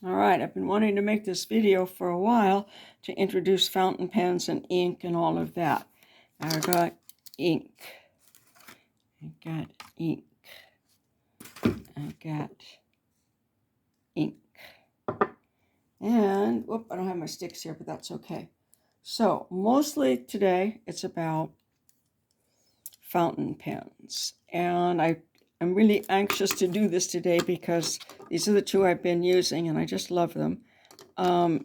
All right, I've been wanting to make this video for a while to introduce fountain pens and ink and all of that. I got ink. I got ink. I got ink. And, whoop, I don't have my sticks here, but that's okay. So, mostly today, it's about fountain pens. And I'm really anxious to do this today because these are the two I've been using and I just love them. I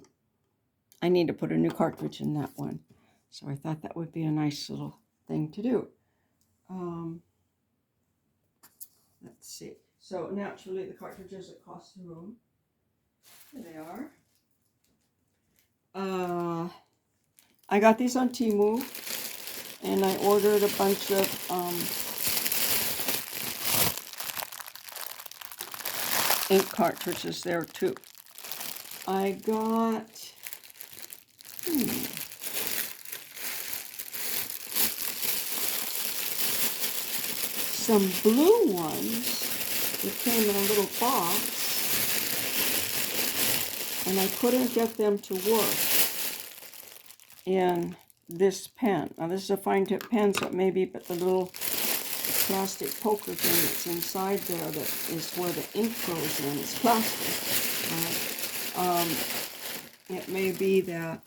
need to put a new cartridge in that one. So I thought that would be a nice little thing to do. Let's see. So naturally the cartridges across the room. Here they are. I got these on Temu and I ordered a bunch of ink cartridges there too. I got some blue ones that came in a little box, and I couldn't get them to work in this pen. Now this is a fine tip pen, so it may be, but the little plastic poker thing that's inside there that is where the ink goes in, it's plastic. It may be that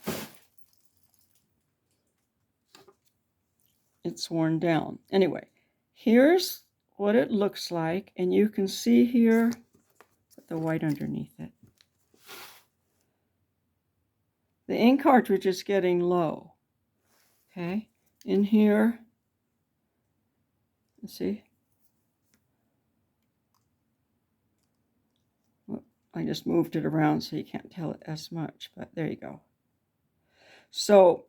it's worn down. Anyway, here's what it looks like, and you can see here, put the white underneath it. The ink cartridge is getting low. Okay, in here, let's see. I just moved it around so you can't tell it as much, but there you go. So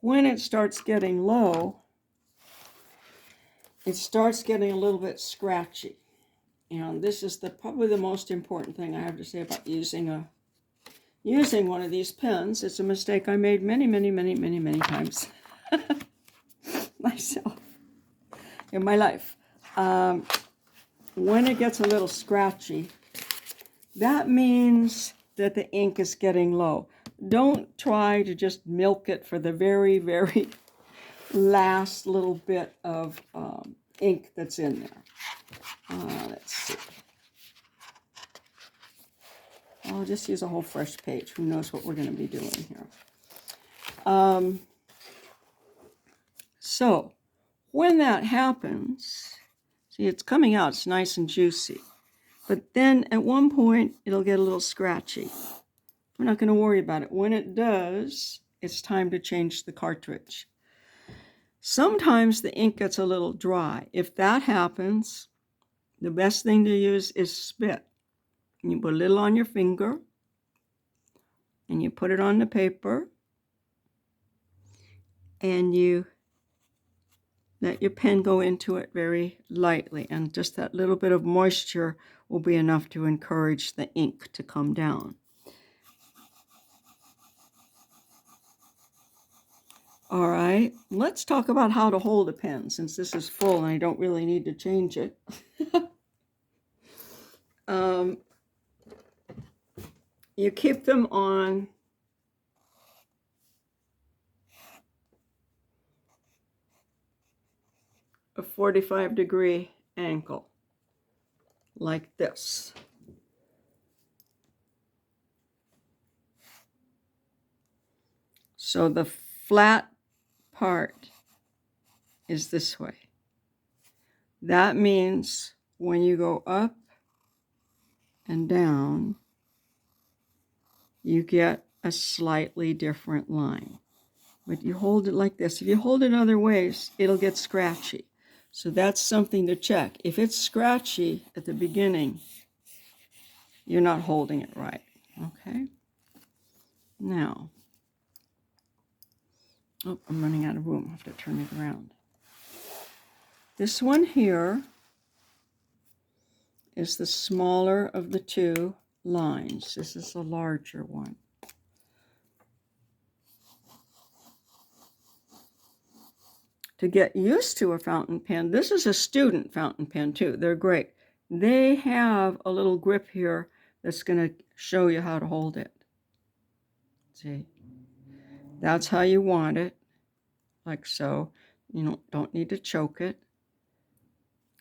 when it starts getting low, it starts getting a little bit scratchy. And this is probably the most important thing I have to say about using one of these pens. It's a mistake I made many times myself in my life. When it gets a little scratchy, that means that the ink is getting low. Don't try to just milk it for the very last little bit of ink that's in there. Let's see. I'll just use a whole fresh page. Who knows what we're going to be doing here. So when that happens, see, it's coming out. It's nice and juicy. But then at one point, it'll get a little scratchy. We're not going to worry about it. When it does, it's time to change the cartridge. Sometimes the ink gets a little dry. If that happens, the best thing to use is spit. And you put a little on your finger, and you put it on the paper, and you let your pen go into it very lightly, and just that little bit of moisture will be enough to encourage the ink to come down. All right, let's talk about how to hold a pen, since this is full and I don't really need to change it. You keep them on a 45-degree angle, like this. So the flat part is this way. That means when you go up and down, you get a slightly different line. But you hold it like this. If you hold it other ways, it'll get scratchy. So that's something to check. If it's scratchy at the beginning, you're not holding it right. Okay? Now, oh, I'm running out of room. I have to turn it around. This one here is the smaller of the two lines. This is the larger one. To get used to a fountain pen, this is a student fountain pen too. They're great. They have a little grip here that's going to show you how to hold it. See, that's how you want it, like so. You don't need to choke it.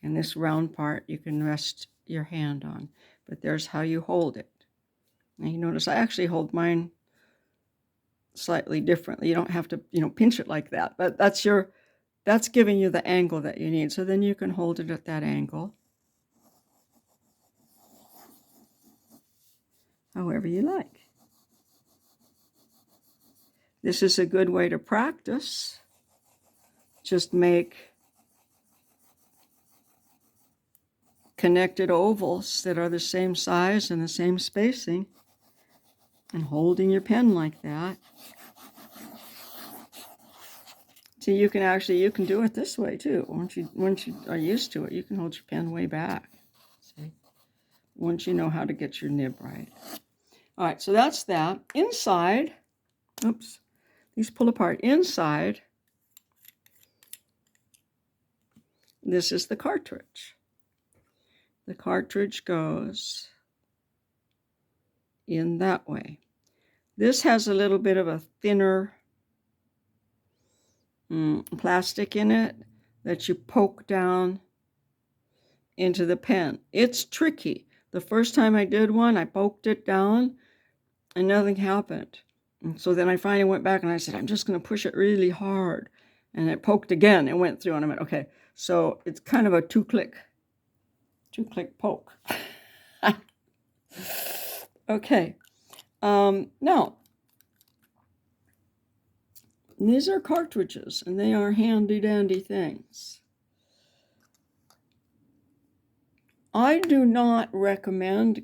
And this round part you can rest your hand on, but there's how you hold it. Now you notice I actually hold mine slightly differently. You don't have to, pinch it like that, but that's giving you the angle that you need. So then you can hold it at that angle, however you like. This is a good way to practice. Just make connected ovals that are the same size and the same spacing, and holding your pen like that. See, you can do it this way too. Once you are used to it, you can hold your pen way back. See, once you know how to get your nib right. All right, so that's that. Inside, oops, these pull apart. Inside, this is the cartridge. The cartridge goes in that way. This has a little bit of a thinner plastic in it that you poke down into the pen. It's tricky. The first time I did one, I poked it down and nothing happened. And so then I finally went back and I said, I'm just going to push it really hard. And it poked again and went through. And I went, okay, so it's kind of a two-click poke. Okay. Now, these are cartridges, and they are handy-dandy things. I do not recommend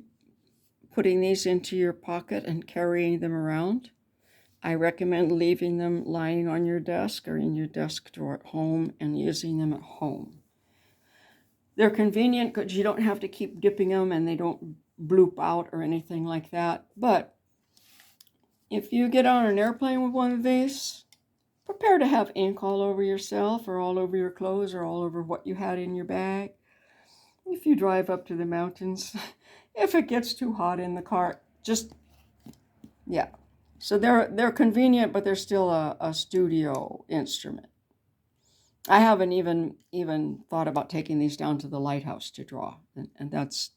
putting these into your pocket and carrying them around. I recommend leaving them lying on your desk or in your desk drawer at home and using them at home. They're convenient because you don't have to keep dipping them and they don't bloop out or anything like that. But if you get on an airplane with one of these, prepare to have ink all over yourself or all over your clothes or all over what you had in your bag. If you drive up to the mountains, if it gets too hot in the car, yeah. So they're convenient, but they're still a studio instrument. I haven't even thought about taking these down to the lighthouse to draw, and that's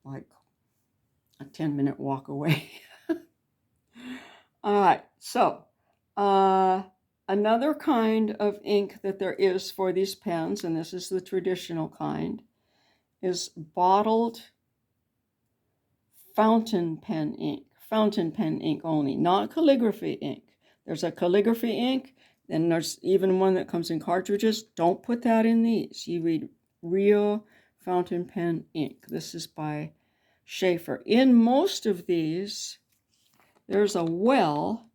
like a 10-minute walk away. All right, so another kind of ink that there is for these pens, and this is the traditional kind, is bottled fountain pen ink. Fountain pen ink only, not calligraphy ink. There's a calligraphy ink, and there's even one that comes in cartridges. Don't put that in these. You read real fountain pen ink. This is by Schaefer. In most of these, there's a well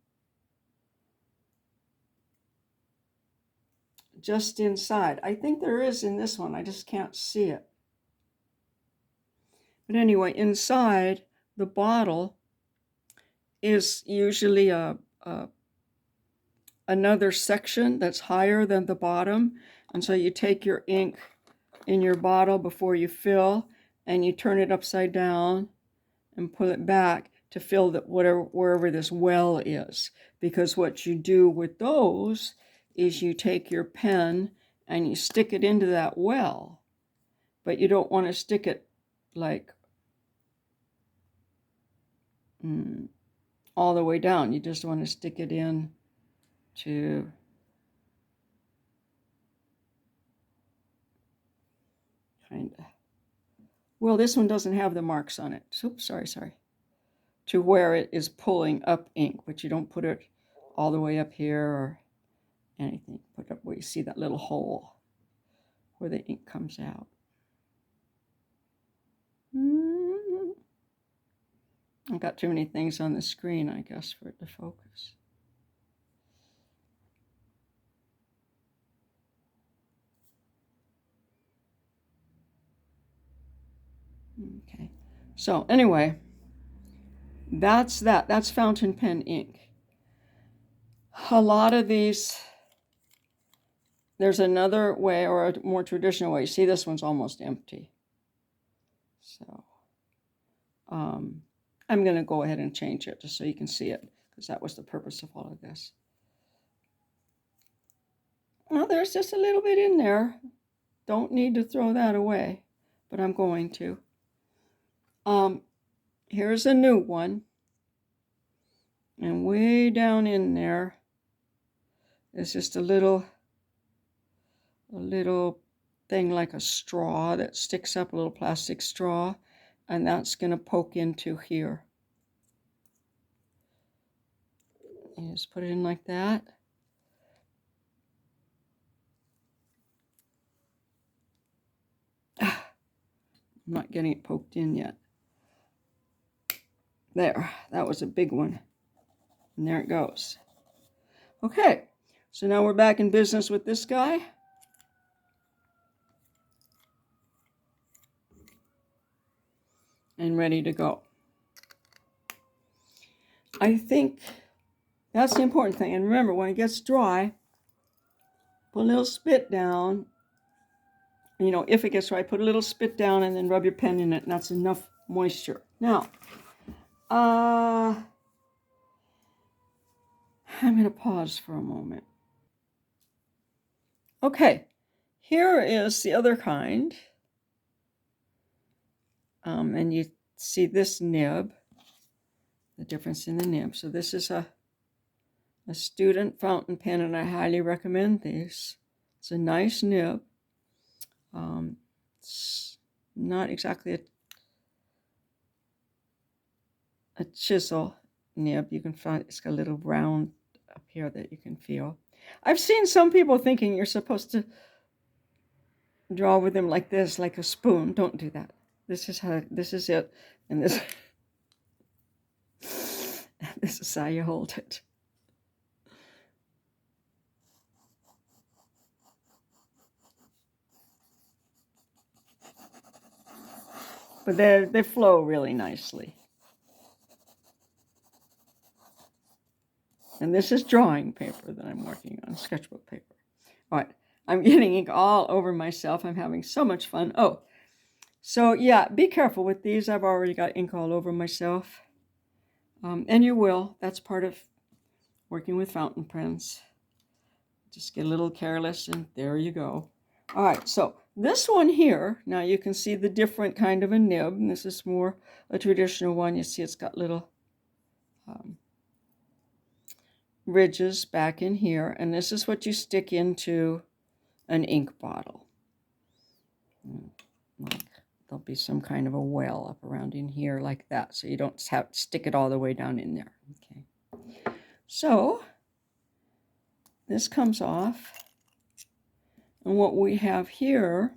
just inside. I think there is in this one. I just can't see it. But anyway, inside the bottle is usually another section that's higher than the bottom. And so you take your ink in your bottle before you fill, and you turn it upside down and pull it back to fill wherever this well is. Because what you do with those is you take your pen and you stick it into that well. But you don't want to stick it like all the way down. You just want to stick it in to kind of, well, this one doesn't have the marks on it. Oops, sorry. To where it is pulling up ink, but you don't put it all the way up here or anything. Put it up where you see that little hole where the ink comes out. I've got too many things on the screen, I guess, for it to focus. Okay, so anyway, that's that. That's fountain pen ink. A lot of these, there's another way or a more traditional way. See, this one's almost empty. So I'm going to go ahead and change it just so you can see it, because that was the purpose of all of this. Well, there's just a little bit in there. Don't need to throw that away, but I'm going to. Here's a new one. And way down in there is just a little thing like a straw that sticks up, a little plastic straw, and that's going to poke into here. You just put it in like that. I'm not getting it poked in yet. There, that was a big one. And there it goes. Okay, so now we're back in business with this guy. And ready to go. I think that's the important thing. And remember, when it gets dry, put a little spit down. You know, if it gets dry, put a little spit down and then rub your pen in it, and that's enough moisture. Now, I'm going to pause for a moment. Okay, here is the other kind. And you see this nib, the difference in the nib. So this is a student fountain pen, and I highly recommend these. It's a nice nib. It's not exactly a chisel nib. You can find it's got a little round up here that you can feel. I've seen some people thinking you're supposed to draw with them like this, like a spoon. Don't do that. This is it, and this is how you hold it. But they flow really nicely. And this is drawing paper that I'm working on, sketchbook paper. All right, I'm getting ink all over myself. I'm having so much fun. Oh, so yeah, be careful with these. I've already got ink all over myself. And you will. That's part of working with fountain pens. Just get a little careless and there you go. All right, so this one here, now you can see the different kind of a nib. And this is more a traditional one. You see it's got little ridges back in here. And this is what you stick into an ink bottle. Like there'll be some kind of a well up around in here like that. So you don't have to stick it all the way down in there. Okay. So this comes off. And what we have here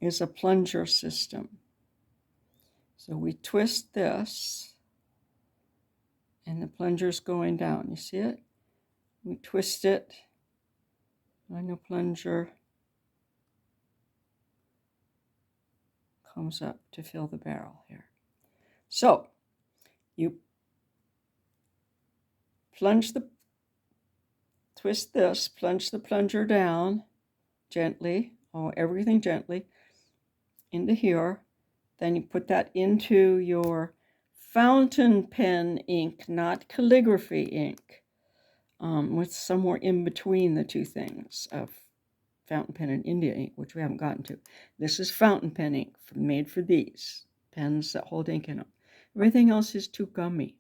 is a plunger system. So we twist this, and the plunger's going down. You see it? We twist it, and the plunger comes up to fill the barrel here. So you twist this, plunge the plunger down gently, everything gently, into here. Then you put that into your fountain pen ink, not calligraphy ink, with somewhere in between the two things of fountain pen and India ink, which we haven't gotten to. This is fountain pen ink made for these pens that hold ink in them. Everything else is too gummy.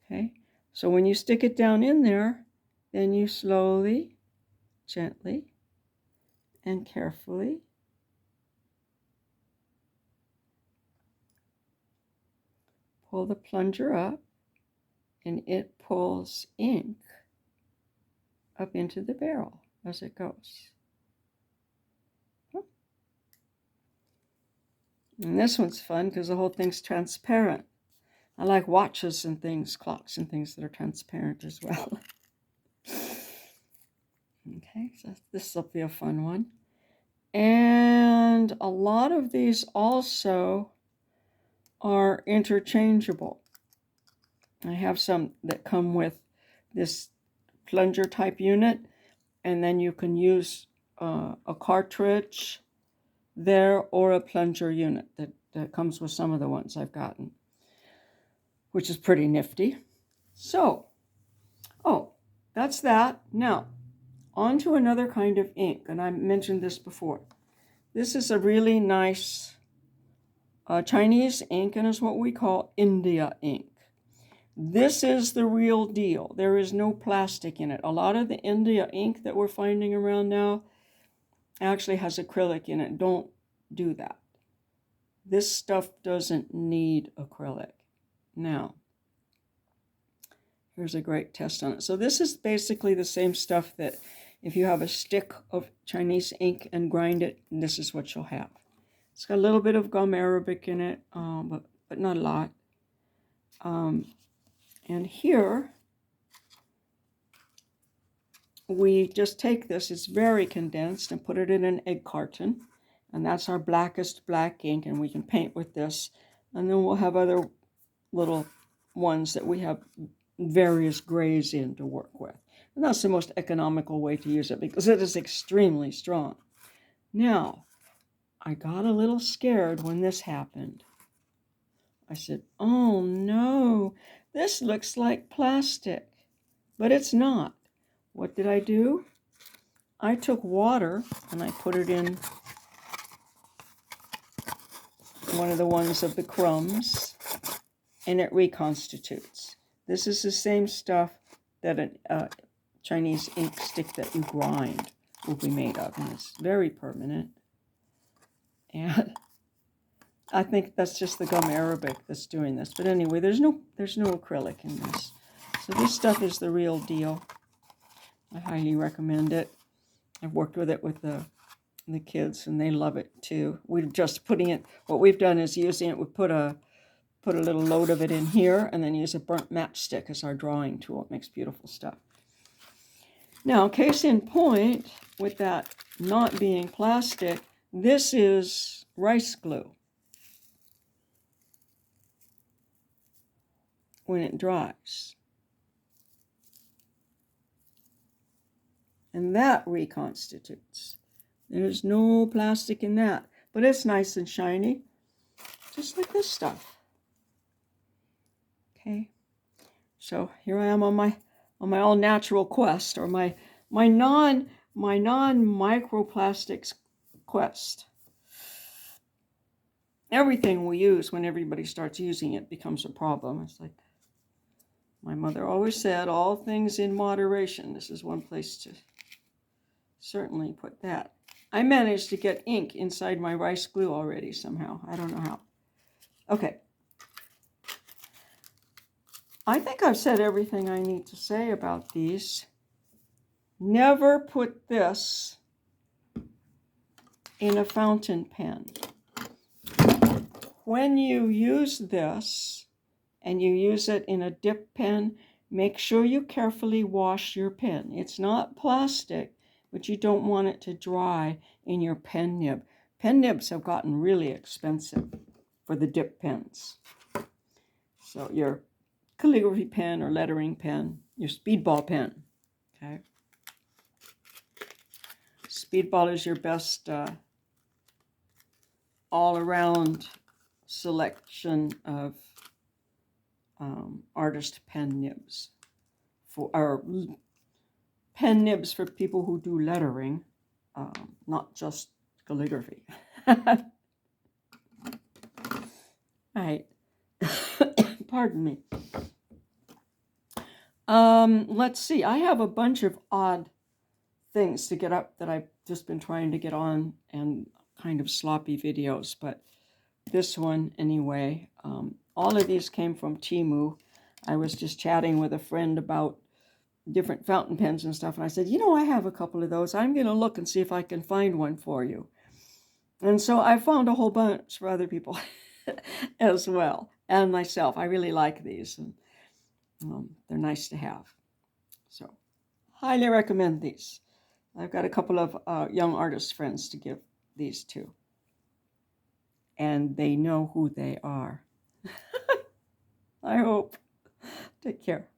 Okay, so when you stick it down in there, then you slowly, gently, and carefully pull the plunger up, and it pulls ink up into the barrel as it goes. And this one's fun because the whole thing's transparent. I like watches and things, clocks and things that are transparent as well. Okay, so this will be a fun one. And a lot of these also are interchangeable. I have some that come with this plunger type unit, and then you can use a cartridge there or a plunger unit that comes with some of the ones I've gotten, which is pretty nifty. So, oh, that's that. Now, on to another kind of ink, and I mentioned this before. This is a really nice Chinese ink, and is what we call India ink. This is the real deal. There is no plastic in it. A lot of the India ink that we're finding around now actually has acrylic in it. Don't do that. This stuff doesn't need acrylic. Now, here's a great test on it. So this is basically the same stuff that if you have a stick of Chinese ink and grind it, this is what you'll have. It's got a little bit of gum arabic in it, but not a lot. And here, we just take this, it's very condensed, and put it in an egg carton. And that's our blackest black ink, and we can paint with this. And then we'll have other little ones that we have various grays in to work with. And that's the most economical way to use it because it is extremely strong. Now, I got a little scared when this happened. I said, oh no, this looks like plastic, but it's not. What did I do? I took water and I put it in one of the ones of the crumbs, and it reconstitutes. This is the same stuff that a Chinese ink stick that you grind will be made of, and it's very permanent. And I think that's just the gum arabic that's doing this. But anyway, there's no acrylic in this. So this stuff is the real deal. I highly recommend it. I've worked with it with the kids, and they love it too. We're just putting it, what we've done is using it, we put a little load of it in here, and then use a burnt matchstick as our drawing tool. It makes beautiful stuff. Now, case in point, with that not being plastic, this is rice glue. When it dries. And that reconstitutes. There's no plastic in that, but it's nice and shiny, just like this stuff. Okay, so here I am on my all natural quest, or my non microplastics quest. Everything we use, when everybody starts using it, becomes a problem. It's like my mother always said, all things in moderation. This is one place to certainly put that. I managed to get ink inside my rice glue already somehow. I don't know how. Okay. I think I've said everything I need to say about these. Never put this in a fountain pen. When you use this, and you use it in a dip pen, make sure you carefully wash your pen. It's not plastic, but you don't want it to dry in your pen nib. Pen nibs have gotten really expensive for the dip pens. So your calligraphy pen or lettering pen, your speedball pen, okay? Speedball is your best all-around selection of artist pen nibs, or pen nibs for people who do lettering, not just calligraphy. Right. Pardon me. Let's see. I have a bunch of odd things to get up that I've just been trying to get on, and kind of sloppy videos, but this one anyway. All of these came from Temu. I was just chatting with a friend about different fountain pens and stuff, and I said, you know, I have a couple of those. I'm going to look and see if I can find one for you. And so I found a whole bunch for other people as well, and myself. I really like these, and they're nice to have. So, highly recommend these. I've got a couple of young artist friends to give these to, and they know who they are. I hope. Take care.